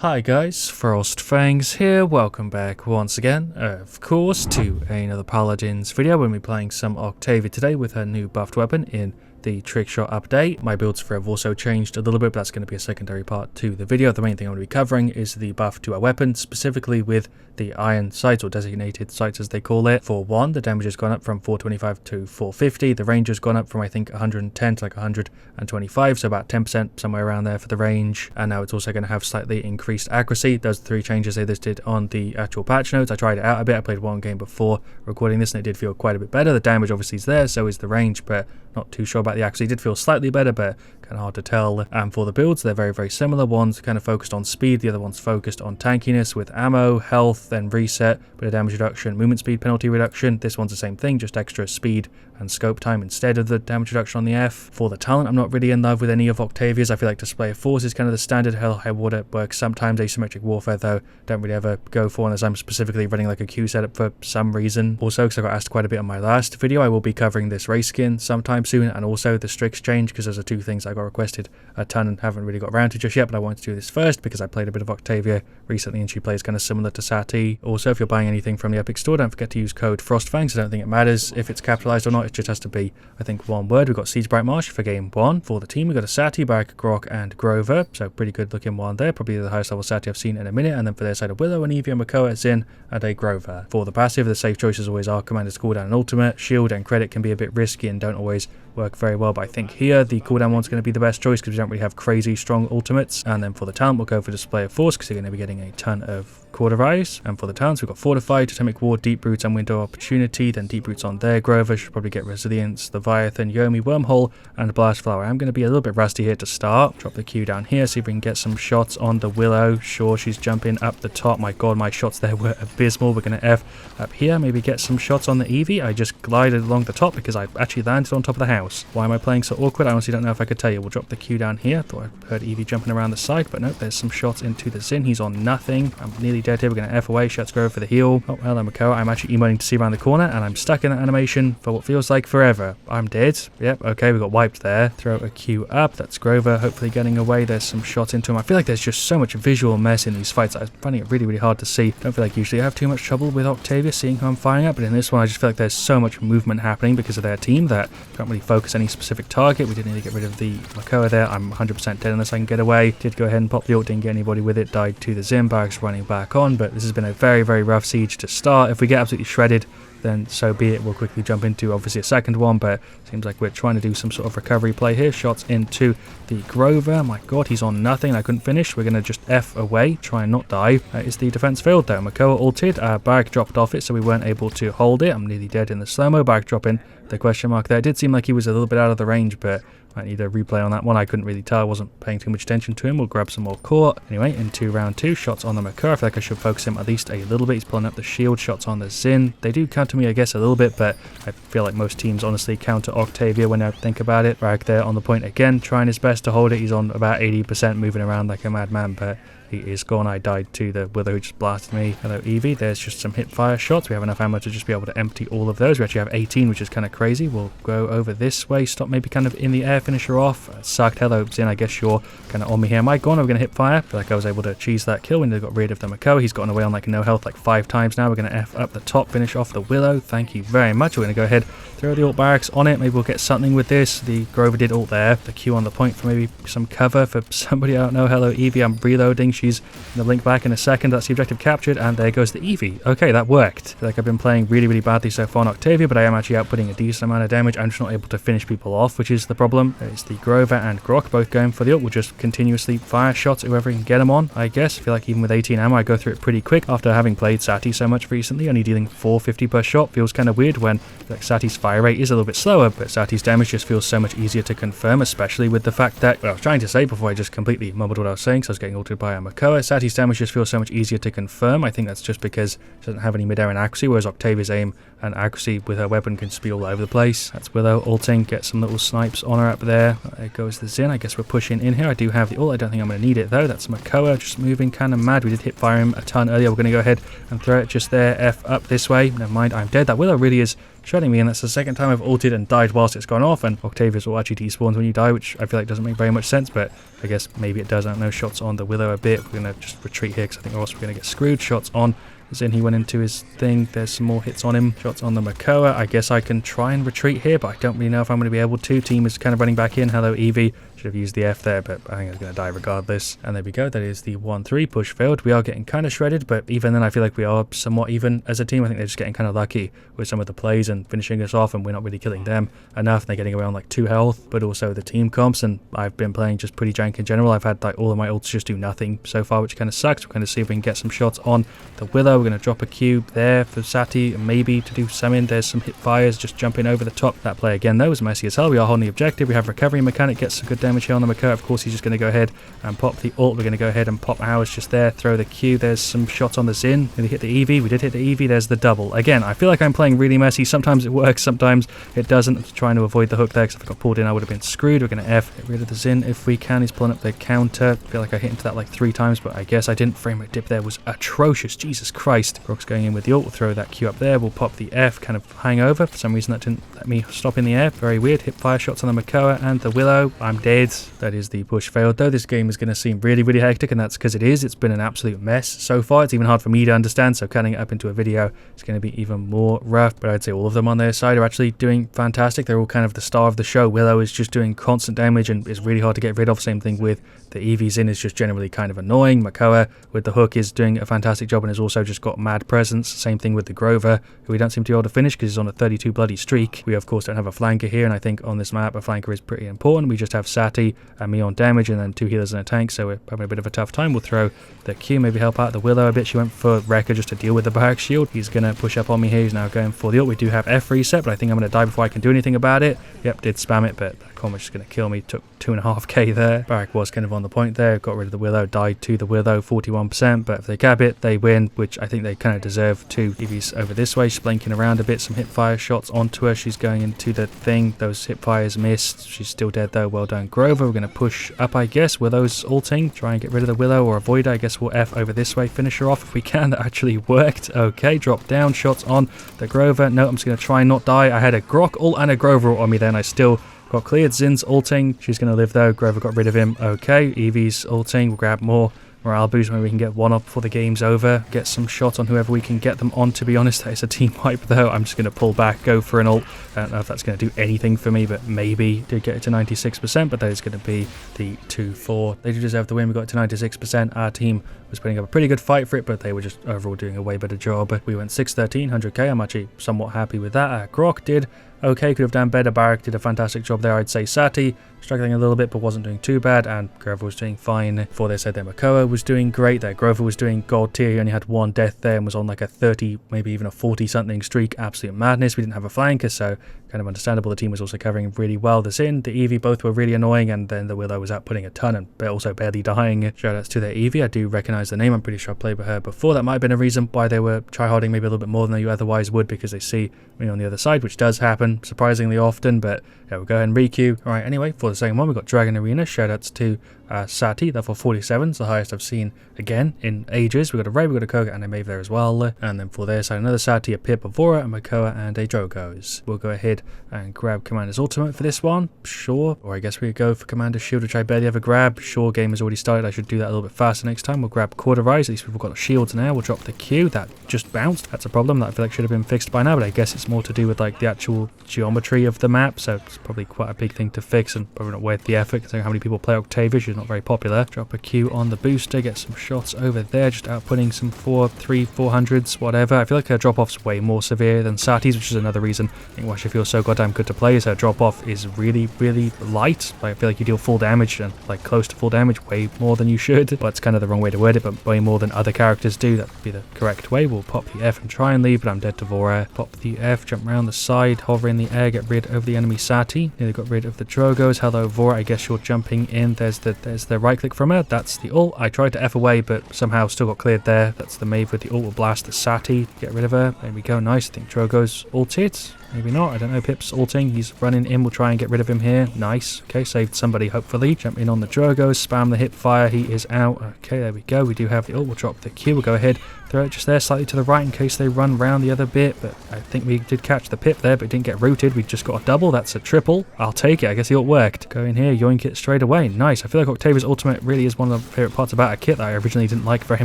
Hi guys, FrostFangs here, welcome back once again, of course, to another Paladins video. We'll be playing some Octavia today with her new buffed weapon in the trickshot update. My builds for have also changed a little bit, but that's going to be a secondary part to the video. The main thing I'm going to be covering is the buff to our weapon, specifically with the iron sights, or designated sights as they call it. For one, the damage has gone up from 425 to 450. The range has gone up from I think 110 to like 125, so about 10% somewhere around there for the range. And now it's also going to have slightly increased accuracy. Those are the three changes they listed on the actual patch notes. I tried it out a bit. I played one game before recording this and it did feel quite a bit better. The damage obviously is there, so is the range, but not too sure about the accuracy. It did feel slightly better, but kind of hard to tell. And for the builds, they're very similar. One's kind of focused on speed, the other one's focused on tankiness with ammo, health, then reset, bit of damage reduction, movement speed penalty reduction. This one's the same thing, just extra speed and scope time instead of the damage reduction on the F. For the talent, I'm not really in love with any of Octavia's. I feel like display of force is kind of the standard hell high water. Works sometimes. Asymmetric warfare though, don't really ever go for, unless I'm specifically running like a Q setup for some reason. Also, because I got asked quite a bit on my last video, I will be covering this race skin sometime soon, and also the Strix change, because those are two things I got requested a ton and haven't really got around to just yet, but I wanted to do this first because I played a bit of Octavia recently and she plays kind of similar to Sati. Also, if you're buying anything from the Epic Store, don't forget to use code FrostFangs. I don't think it matters if it's capitalized or not, it just has to be, I think, one word. We've got Siege Bright Marsh for game 1. For the team, we've got a Sati, Barrack, Grok, and Grover, so pretty good looking one there, probably the highest level Sati I've seen in a minute. And then for their side of Willow, and Evie, Makoa, Zin, and a Grover. For the passive, the safe choices always are Commander's Cooldown and Ultimate. Shield and Credit can be a bit risky and don't always work very well, but I think here the cooldown one's going to be the best choice because we don't really have crazy strong ultimates. And then for the talent, we'll go for Display of Force because you're going to be getting a ton of Quarter Eyes. And for the talents, we've got Fortified, Totemic Ward, Deep Roots, and Window Opportunity. Then Deep Roots on there. Grover should probably get Resilience, Leviathan, Yomi, Wormhole, and Blast Flower. I'm going to be a little bit rusty here to start. Drop the Q down here, see if we can get some shots on the Willow. Sure, she's jumping up the top. My god, my shots there were abysmal. We're going to F up here, maybe get some shots on the Evie. I just glided along the top because I actually landed on top of the house. Why am I playing so awkward? I honestly don't know if I could tell you. We'll drop the Q down here. Thought I heard Evie jumping around the side, but nope, there's some shots into the Zin. He's on nothing. I'm nearly dead here. We're going to F away. Shuts Grover for the heal. Oh, hello, Makoa. I'm actually emoting to see around the corner, and I'm stuck in that animation for what feels like forever. I'm dead. Yep, okay, we got wiped there. Throw a Q up. That's Grover, hopefully getting away. There's some shots into him. I feel like there's just so much visual mess in these fights. I'm finding it really hard to see. Don't feel like usually I have too much trouble with Octavia seeing who I'm firing at, but in this one I just feel like there's so much movement happening because of their team that I can't really focus any specific target. We didn't need to get rid of the Makoa there. I'm 100% dead unless I can get away. Did go ahead and pop the ult, didn't get anybody with it. Died to the Zin. Barracks running back on, but this has been a very rough siege to start. If we get absolutely shredded, then so be it. We'll quickly jump into obviously a second one, but seems like we're trying to do some sort of recovery play here. Shots into the Grover. My god, he's on nothing. I couldn't finish. We're going to just F away, try and not die. Is the defense failed though? Makoa ulted. Barrack dropped off it, so we weren't able to hold it. I'm nearly dead in the slow-mo. Barrack dropping the question mark there. It did seem like he was a little bit out of the range, but might need a replay on that one. I couldn't really tell. I wasn't paying too much attention to him. We'll grab some more court. Anyway, into round 2, shots on the Makoa. I feel like I should focus him at least a little bit. He's pulling up the shield. Shots on the Zin. They do counter me, I guess, a little bit, but I feel like most teams honestly counter Octavia when I think about it. Barrack there on the point again, trying his best to hold it. He's on about 80%, moving around like a madman, but he is gone. I died to the Willow who just blasted me. Hello, Evie. There's just some hip fire shots. We have enough ammo to just be able to empty all of those. We actually have 18, which is kind of crazy. We'll go over this way. Stop maybe kind of in the air, finish her off. Sucked. Hello, Zin. I guess you're kind of on me here. Am I gone? Are we going to hip fire? I feel like I was able to cheese that kill when they got rid of the Makoa. He's gotten away on like no health like 5 times now. We're going to F up the top, finish off the Willow. Thank you very much. We're going to go ahead, throw the ult Barracks on it. Maybe we'll get something with this. The Grover did ult there. The Q on the point for maybe some cover for somebody I don't know. Hello, Evie. I'm reloading. She's in the link back in a second. That's the objective captured, and there goes the Evie. Okay, that worked. I feel like I've been playing really badly so far on Octavia, but I am actually outputting a decent amount of damage. I'm just not able to finish people off, which is the problem. It's the Grover and Grok both going for the ult. We'll just continuously fire shots at whoever can get them on, I guess. I feel like even with 18 ammo, I go through it pretty quick. After having played Sati so much recently, only dealing 450 per shot feels kind of weird when like Sati's fire rate is a little bit slower, but Sati's damage just feels so much easier to confirm, especially with the fact that, well, I was trying to say before I just completely mumbled what I was saying, so I was getting ulted by a Makoa. Sati's damage just feels so much easier to confirm. I think that's just because she doesn't have any mid-air and accuracy, whereas Octavia's aim and accuracy with her weapon can just be all over the place. That's Willow ulting, get some little snipes on her up there. There goes the Zin. I guess we're pushing in here. I do have the ult. I don't think I'm going to need it though. That's Makoa just moving kind of mad. We did hit fire him a ton earlier. We're going to go ahead and throw it just there. F up this way. Never mind, I'm dead. That Willow really is shredding me, and that's the second time I've ulted and died whilst it's gone off, and Octavia's will actually despawns when you die, which I feel like doesn't make very much sense, but I guess maybe it does. I don't know. Shots on the Willow a bit. We're going to just retreat here because I think or else we're going to get screwed. Shots on Zin, he went into his thing. There's some more hits on him. Shots on the Makoa. I guess I can try and retreat here, but I don't really know if I'm going to be able to. Team is kind of running back in. Hello, Eevee. Should have used the F there, but I think I was going to die regardless. And there we go. That is the 1-3 push failed. We are getting kind of shredded, but even then I feel like we are somewhat even as a team. I think they're just getting kind of lucky with some of the plays and finishing us off, and we're not really killing them enough. They're getting away on like 2 health, but also the team comps, and I've been playing just pretty jank in general. I've had like all of my ults just do nothing so far, which kind of sucks. We're going to see if we can get some shots on the Willow. We're going to drop a cube there for Sati, and maybe to do some in. There's some hip fires just jumping over the top. That play again though was messy as hell. We are holding the objective. We have recovery mechanic, gets some good damage here on the Makoa. Of course, he's just going to go ahead and pop the ult. We're going to go ahead and pop ours just there, throw the Q. There's some shots on the Zin. Did we hit the Eevee? We did hit the Eevee. There's the double. Again, I feel like I'm playing really messy. Sometimes it works, sometimes it doesn't. I'm trying to avoid the hook there because if I got pulled in, I would have been screwed. We're going to F, get rid of the Zin if we can. He's pulling up the counter. I feel like I hit into that like 3 times, but I guess I didn't. Frame rate dip there was atrocious. Jesus Christ. Brock's going in with the ult. We'll throw that Q up there. We'll pop the F, kind of hang over. For some reason, that didn't let me stop in the air. Very weird. Hip fire shots on the Makoa and the Willow. I'm dead. That is the push failed. Though this game is going to seem really, really hectic, and that's because it is. It's been an absolute mess so far. It's even hard for me to understand, so cutting it up into a video is going to be even more rough. But I'd say all of them on their side are actually doing fantastic. They're all kind of the star of the show. Willow is just doing constant damage and is really hard to get rid of. Same thing with the Eevee. Zin is just generally kind of annoying. Makoa with the hook is doing a fantastic job and has also just got mad presence. Same thing with the Grover, who we don't seem to be able to finish because he's on a 32 bloody streak. We of course don't have a flanker here, and I think on this map a flanker is pretty important. We just have Sati and me on damage and then 2 healers and a tank, so we're having a bit of a tough time. We'll throw the Q, maybe help out the Willow a bit. She went for Wrecker just to deal with the barrack shield. He's going to push up on me here. He's now going for the ult. We do have F reset, but I think I'm going to die before I can do anything about it. Yep, did spam it, but that combo's just going to kill me. Took 2.5k there. Barrack was kind of on the point there. Got rid of the Willow, died to the Willow, 41%, but if they cap it, they win, which I think they kind of deserve to. Eevee's over this way, she's blinking around a bit. Some hip fire shots onto her. She's going into the thing. Those hip fires missed. She's still dead though. Well done, Grover. We're going to push up, I guess. Willow's ulting. Try and get rid of the Willow or avoid her. I guess we'll F over this way. Finish her off if we can. That actually worked. Okay, drop down. Shots on the Grover. No, I'm just going to try and not die. I had a Grok ult and a Grover ult on me then. I still got cleared. Zin's ulting. She's going to live though. Grover got rid of him. Okay, Eevee's ulting. We'll grab more morale boost when we can get one up before the game's over. Get some shot on whoever we can get them on. To be honest, that is a team wipe though. I'm just going to pull back, go for an ult. I don't know if that's going to do anything for me, but maybe. Did get it to 96%, but that is going to be the 2-4. They do deserve the win. We got it to 96%. Our team was putting up a pretty good fight for it, but they were just overall doing a way better job. We went 6-13, 100k. I'm actually somewhat happy with that. Grok did okay, could have done better. Barrack did a fantastic job there. I'd say Sati struggling a little bit, but wasn't doing too bad, and Grover was doing fine. Before they said that Makoa was doing great, that Grover was doing gold tier. He only had 1 death there and was on like a 30, maybe even a 40 something streak. Absolute madness. We didn't have a flanker, so kind of understandable. The team was also covering really well. The Zin, the Eevee, both were really annoying, and then the Willow was outputting a ton and also barely dying. Shoutouts to their Eevee. I do recognize the name. I'm pretty sure I played with her before. That might have been a reason why they were tryharding maybe a little bit more than you otherwise would, because they see me on the other side, which does happen surprisingly often. But yeah, we'll go ahead and re-queue. Alright, anyway, for the second one, we've got Dragon Arena. Shoutouts to Sati, level 47. It's the highest I've seen again in ages. We've got a Ray, we've got a Koga, and a Maeve there as well. And then for their side, another Sati, a Pip, a Vora, a Makoa, and a Drogos. We'll go ahead and grab Commander's Ultimate for this one. Sure. Or I guess we could go for Commander's Shield, which I barely ever grab. Sure, game has already started. I should do that a little bit faster next time. We'll grab Cauterize. At least we've got shields now. We'll drop the Q. That just bounced. That's a problem that I feel like should have been fixed by now, but I guess it's more to do with like the actual geometry of the map, so it's probably quite a big thing to fix and probably not worth the effort considering how many people play Octavia. She's not very popular. Drop a Q on the booster, get some shots over there, just outputting some 400s, whatever. I feel like her drop-off's way more severe than Sati's, which is another reason I think why she feels so goddamn good to play, is her drop-off is really, really light. Like, I feel like you deal full damage and like close to full damage, way more than you should, but it's kind of the wrong way to word it, but way more than other characters do. That would be the correct way. We'll pop the F and try and leave, but I'm dead to Vora. Pop the F, jump around the side, hover in the air, get rid of the enemy Sati. Nearly got rid of the Drogos. Hello Vora, I guess you're jumping in. There's the right click from her. That's the ult. I tried to F away, but somehow still got cleared there. That's the Maeve with the ult. Will blast the Sati. Get rid of her. There we go. Nice. I think Drogo's ulted. Maybe not. I don't know. Pip's ulting. He's running in. We'll try and get rid of him here. Nice. Okay, saved somebody, hopefully. Jump in on the Drogo. Spam the hip fire. He is out. Okay, there we go. We do have the ult. We'll drop the Q. We'll go ahead. throw it just there slightly to the right in case they run round the other bit, but I think we did catch the pip there, but it didn't get rooted. We just got a double. That's a triple. I'll take it. I guess the ult worked. Go in here, yoink it straight away. Nice. I feel like Octavia's ultimate really is one of the favourite parts about a kit that I originally didn't like very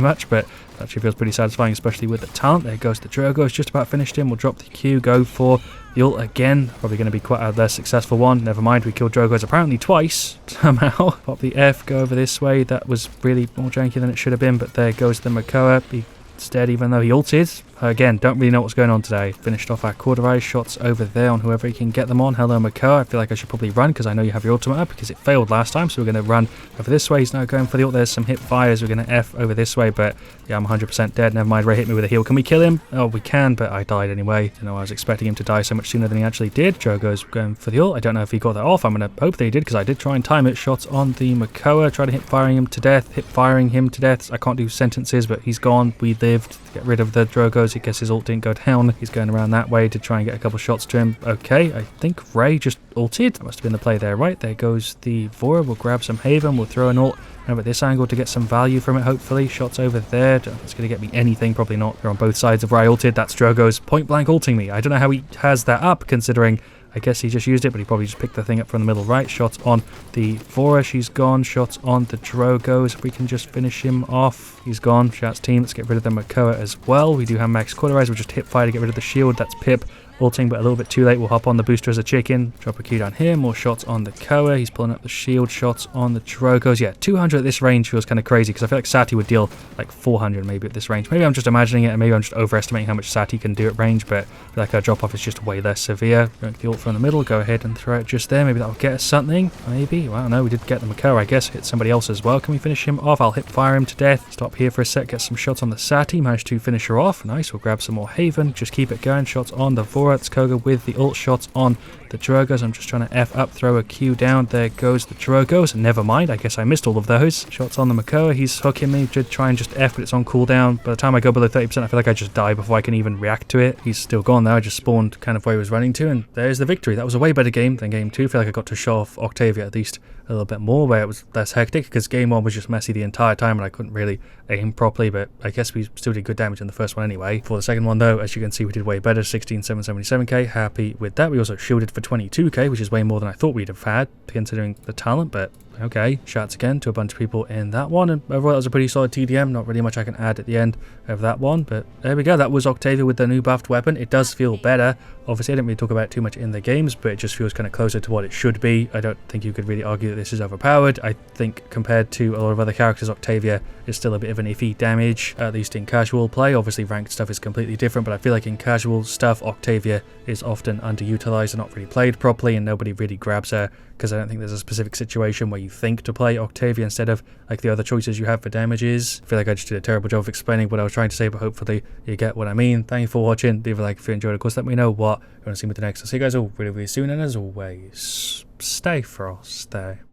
much, but it actually feels pretty satisfying, especially with the talent. There goes the Drogo. It's just about finished him. We'll drop the Q, go for the ult again. Probably going to be quite a less successful one. Never mind, we killed Drogos apparently twice somehow. Pop the F, go over this way. That was really more janky than it should have been, but there goes the Makoa. He's dead even though he ulted. Again, don't really know what's going on today. Finished off our Cauterized shots over there on whoever he can get them on. Hello, Makoa. I feel like I should probably run because I know you have your ultimate up because it failed last time. So we're going to run over this way. He's now going for the ult. There's some hip fires. We're going to F over this way, but yeah, I'm 100% dead. Never mind. Ray hit me with a heal. Can we kill him? Oh, we can, but I died anyway. Don't know, I was expecting him to die so much sooner than he actually did. Drogo's going for the ult. I don't know if he got that off. I'm going to hope that he did because I did try and time it. Shots on the Makoa. Try to hip firing him to death. Hip firing him to death. I can't do sentences, but he's gone. We lived. Get rid of the Drogos. I guess his ult didn't go down. He's going around that way to try and get a couple shots to him. Okay, I think Ray just ulted. That must have been the play there, right? There goes the Vora. We'll grab some Haven. We'll throw an ult over at this angle to get some value from it, hopefully. Shots over there. It's going to get me anything. Probably not. They're on both sides of where I ulted. That's Drogo's point blank ulting me. I don't know how he has that up, considering I guess he just used it, but he probably just picked the thing up from the middle right. Shots on the Vora. She's gone. Shots on the Drogos. If we can just finish him off. He's gone. Shouts team. Let's get rid of the Makoa as well. We do have max Cauterize. We'll just hip fire to get rid of the shield. That's Pip ulting, but a little bit too late. We'll hop on the booster as a chicken. Drop a Q down here. More shots on the Koa. He's pulling up the shield. Shots on the Drogos. Yeah, 200 at this range feels kind of crazy because I feel like Sati would deal like 400 maybe at this range. Maybe I'm just imagining it and maybe I'm just overestimating how much Sati can do at range, but I feel like our drop off is just way less severe. Drink the ult from the middle. Go ahead and throw it just there. Maybe that'll get us something. Maybe. Well, I don't know. We did get the Makoa, I guess. Hit somebody else as well. Can we finish him off? I'll hip fire him to death. Stop here for a sec. Get some shots on the Sati. Managed to finish her off. Nice. We'll grab some more Haven. Just keep it going. Shots on the Vora. It's Koga with the ult. Shots on the Drogos. I'm just trying to F up, throw a Q down. There goes the Drogos. Never mind. I guess I missed all of those. Shots on the Makoa. He's hooking me. Did try and just F, but it's on cooldown. By the time I go below 30%, I feel like I just die before I can even react to it. He's still gone though. I just spawned kind of where he was running to, and there's the victory. That was a way better game than game 2. I feel like I got to show off Octavia at least a little bit more, where it was less hectic, because game 1 was just messy the entire time and I couldn't really aim properly, but I guess we still did good damage in the first one anyway. For the second one though, as you can see, we did way better. 16,777k, happy with that. We also shielded for 22k, which is way more than I thought we'd have had considering the talent, but okay. Shouts again to a bunch of people in that one, and overall that was a pretty solid TDM. Not really much I can add at the end of that one, but there we go. That was Octavia with the new buffed weapon. It does feel better. Obviously I didn't really talk about it too much in the games, but it just feels kind of closer to what it should be. I don't think you could really argue that this is overpowered. I think compared to a lot of other characters, Octavia is still a bit of an iffy damage, at least in casual play. Obviously ranked stuff is completely different, but I feel like in casual stuff Octavia is often underutilized and not really played properly, and nobody really grabs her because I don't think there's a specific situation where you think to play Octavia instead of like the other choices you have for damages. I feel like I just did a terrible job of explaining what I was trying to say, but hopefully you get what I mean. Thank you for watching. Leave a like if you enjoyed. Of course, let me know what you want to see me with the next. I'll see you guys all really, really soon, and as always, stay frosty.